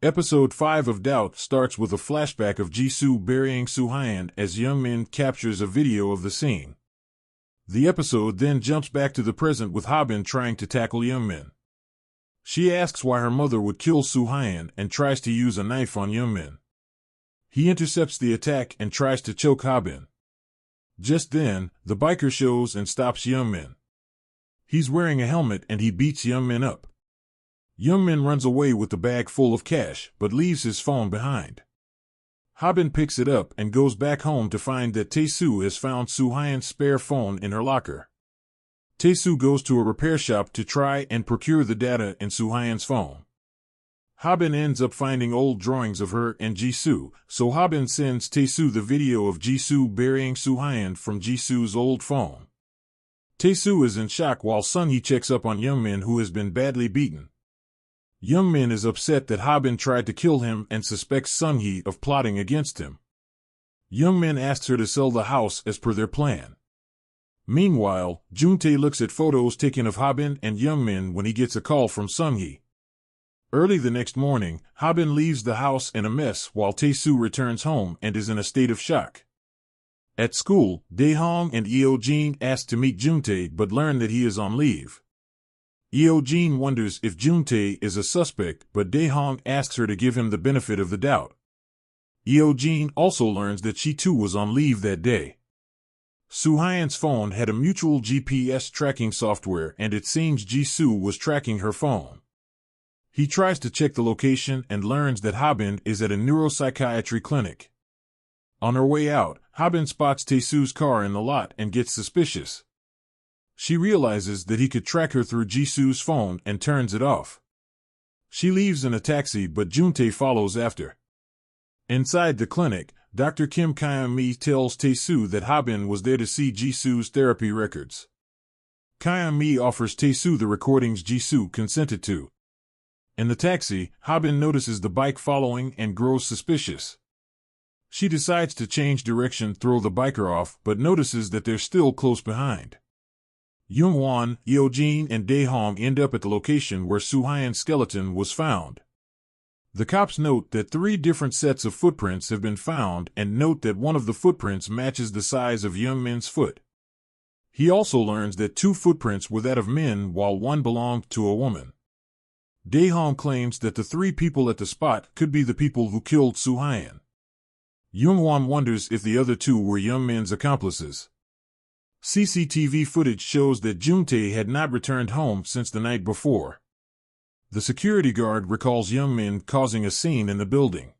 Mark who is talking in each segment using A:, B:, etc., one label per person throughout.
A: Episode 5 of Doubt starts with a flashback of Jisoo burying Soo-hyun as Youngmin captures a video of the scene. The episode then jumps back to the present with Habin trying to tackle Youngmin. She asks why her mother would kill Soo-hyun and tries to use a knife on Youngmin. He intercepts the attack and tries to choke Habin. Just then, the biker shows and stops Youngmin. He's wearing a helmet and he beats Youngmin up. Youngmin runs away with the bag full of cash, but leaves his phone behind. Habin picks it up and goes back home to find that Tae-soo has found Soo-hyun's spare phone in her locker. Tae-soo goes to a repair shop to try and procure the data in Soo-hyun's phone. Habin ends up finding old drawings of her and Jisoo, so Habin sends Tae-soo the video of Jisoo burying Soo-hyun from Jisoo's old phone. Tae-soo is in shock while Sunhee checks up on Youngmin, who has been badly beaten. Youngmin is upset that Habin tried to kill him and suspects Sunhee of plotting against him. Youngmin asks her to sell the house as per their plan. Meanwhile, Juntae looks at photos taken of Habin and Youngmin when he gets a call from Sunhee. Early the next morning, Habin leaves the house in a mess while Tae-soo returns home and is in a state of shock. At school, Dae-hong and Eo-jin ask to meet Juntae but learn that he is on leave. Eo-jin wonders if Juntae is a suspect, but Dae-hong asks her to give him the benefit of the doubt. Eo-jin also learns that she too was on leave that day. Soo-hyun's phone had a mutual GPS tracking software and it seems Jisoo was tracking her phone. He tries to check the location and learns that Habin is at a neuropsychiatry clinic. On her way out, Habin spots Tae-soo's car in the lot and gets suspicious. She realizes that he could track her through Jisoo's phone and turns it off. She leaves in a taxi but Juntae follows after. Inside the clinic, Dr. Kim Kyung-mi tells Tae-soo that Habin was there to see Jisoo's therapy records. Kyung-mi offers Tae-soo the recordings Jisoo consented to. In the taxi, Habin notices the bike following and grows suspicious. She decides to change direction, throw the biker off, but notices that they're still close behind. Youngwon, Eo-jin, and Dae-hong end up at the location where Soo-hyun's skeleton was found. The cops note that 3 different sets of footprints have been found and note that one of the footprints matches the size of Youngmin's foot. He also learns that 2 footprints were that of men while 1 belonged to a woman. Dae-hong claims that the 3 people at the spot could be the people who killed Soo-hyun. Youngwon wonders if the other 2 were Youngmin's accomplices. CCTV footage shows that Juntae had not returned home since the night before. The security guard recalls Youngmin causing a scene in the building.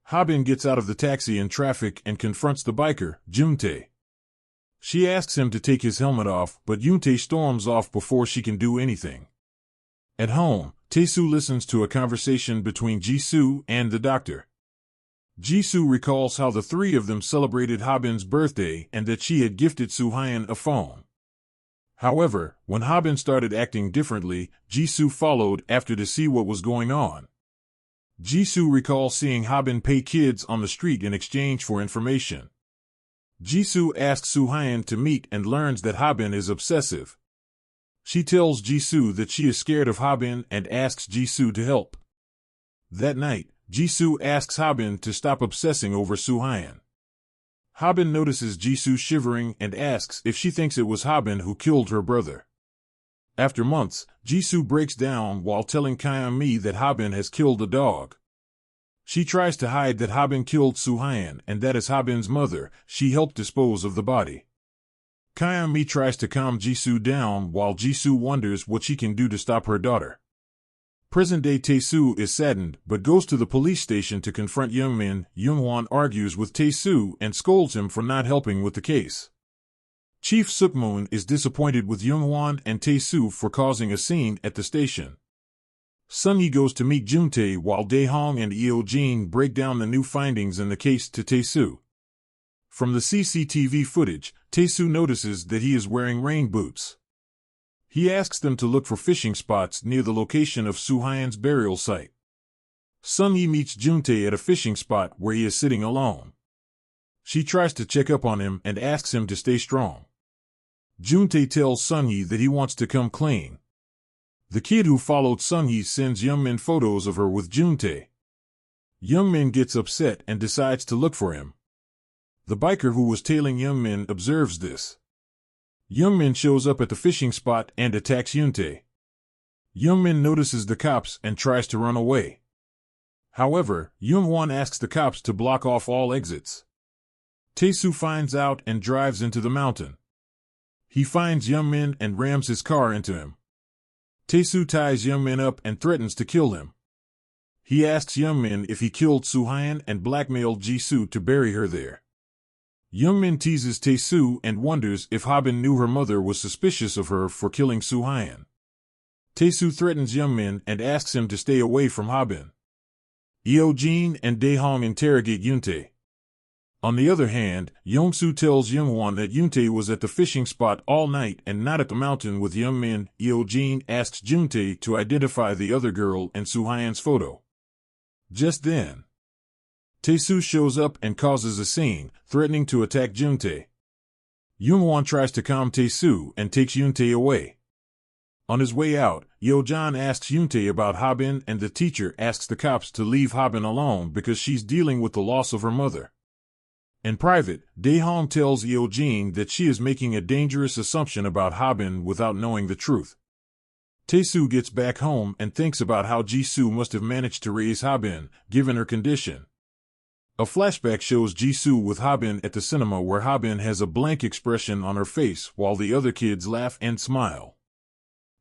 A: Habin gets out of the taxi in traffic and confronts the biker, Juntae. She asks him to take his helmet off, but Juntae storms off before she can do anything. At home, Tae-soo listens to a conversation between Jisoo and the doctor. Jisoo recalls how the 3 of them celebrated Habin's birthday and that she had gifted Soo-hyun a phone. However, when Habin started acting differently, Jisoo followed after to see what was going on. Jisoo recalls seeing Habin pay kids on the street in exchange for information. Jisoo asks Soo-hyun to meet and learns that Habin is obsessive. She tells Jisoo that she is scared of Habin and asks Jisoo to help. That night, Jisoo asks Habin to stop obsessing over Soo-hyun. Habin notices Jisoo shivering and asks if she thinks it was Habin who killed her brother. After months, Jisoo breaks down while telling Kyung-mi that Habin has killed a dog. She tries to hide that Habin killed Soo-hyun and that as Habin's mother, she helped dispose of the body. Kyung-mi tries to calm Jisoo down while Jisoo wonders what she can do to stop her daughter. Present-day Tae-soo is saddened but goes to the police station to confront Youngmin. Youngwon argues with Tae-soo and scolds him for not helping with the case. Chief Suk-moon is disappointed with Youngwon and Tae-soo for causing a scene at the station. Sunhee goes to meet Juntae while Dae-hong and Eo-jin break down the new findings in the case to Tae-soo. From the CCTV footage, Tae-soo notices that he is wearing rain boots. He asks them to look for fishing spots near the location of Soo-hyun's burial site. Sunhee meets Juntae at a fishing spot where he is sitting alone. She tries to check up on him and asks him to stay strong. Juntae tells Sunhee that he wants to come clean. The kid who followed Sung-hee sends Youngmin photos of her with Juntae. Youngmin gets upset and decides to look for him. The biker who was tailing Youngmin observes this. Youngmin shows up at the fishing spot and attacks Juntae. Youngmin notices the cops and tries to run away. However, Youngwon asks the cops to block off all exits. Tae-soo finds out and drives into the mountain. He finds Youngmin and rams his car into him. Tae-soo ties Youngmin up and threatens to kill him. He asks Youngmin if he killed Soo-hyun and blackmailed Jisoo to bury her there. Youngmin teases Tae-soo and wonders if Habin knew her mother was suspicious of her for killing Soo-hyun. Tae-soo threatens Youngmin and asks him to stay away from Habin. Yeojin and Dae-hong interrogate Juntae. On the other hand, Yongsoo tells Youngwon that Juntae was at the fishing spot all night and not at the mountain with Youngmin. Yeojin asks Juntae to identify the other girl in Soo-hyun's photo. Just then, Tae-soo shows up and causes a scene, threatening to attack Juntae. Youngwon tries to calm Tae-soo and takes Juntae away. On his way out, Yeojin asks Juntae about Habin and the teacher asks the cops to leave Habin alone because she's dealing with the loss of her mother. In private, Dae-hong tells Yeojin that she is making a dangerous assumption about Habin without knowing the truth. Tae-soo gets back home and thinks about how Jisoo must have managed to raise Habin, given her condition. A flashback shows Jisoo with Habin at the cinema where Habin has a blank expression on her face while the other kids laugh and smile.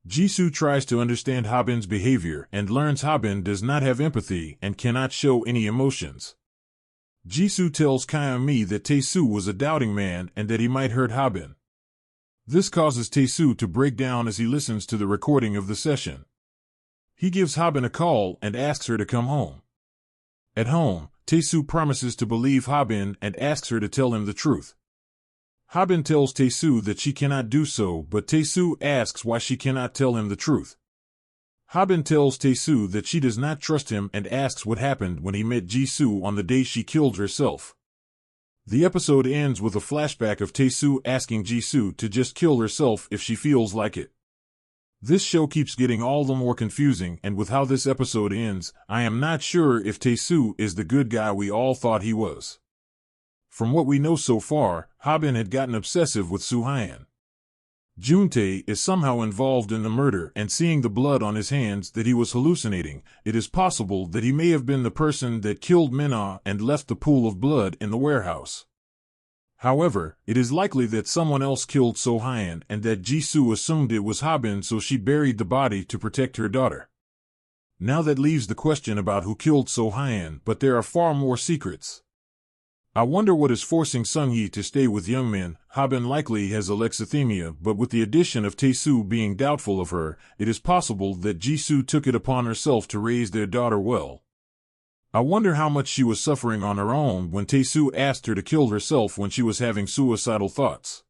A: Jisoo tries to understand Habin's behavior and learns Habin does not have empathy and cannot show any emotions. Jisoo tells Kyung-mi that Tae-soo was a doubting man and that he might hurt Habin. This causes Tae-soo to break down as he listens to the recording of the session. He gives Habin a call and asks her to come home. At home, Tae-soo promises to believe Habin and asks her to tell him the truth. Habin tells Tae-soo that she cannot do so, but Tae-soo asks why she cannot tell him the truth. Habin tells Tae-soo that she does not trust him and asks what happened when he met Jisoo on the day she killed herself. The episode ends with a flashback of Tae-soo asking Jisoo to just kill herself if she feels like it. This show keeps getting all the more confusing, and with how this episode ends, I am not sure if Tae-soo is the good guy we all thought he was. From what we know so far, Habin had gotten obsessive with Soo-hyun. Juntae is somehow involved in the murder, and seeing the blood on his hands that he was hallucinating, it is possible that he may have been the person that killed Min-ah and left the pool of blood in the warehouse. However, it is likely that someone else killed Soo-hyun and that Jisoo assumed it was Habin, so she buried the body to protect her daughter. Now that leaves the question about who killed Soo-hyun, but there are far more secrets. I wonder what is forcing Sung-hee to stay with Youngmin. Habin likely has alexithymia, but with the addition of Tae-soo being doubtful of her, it is possible that Jisoo took it upon herself to raise their daughter well. I wonder how much she was suffering on her own when Tae-soo asked her to kill herself when she was having suicidal thoughts.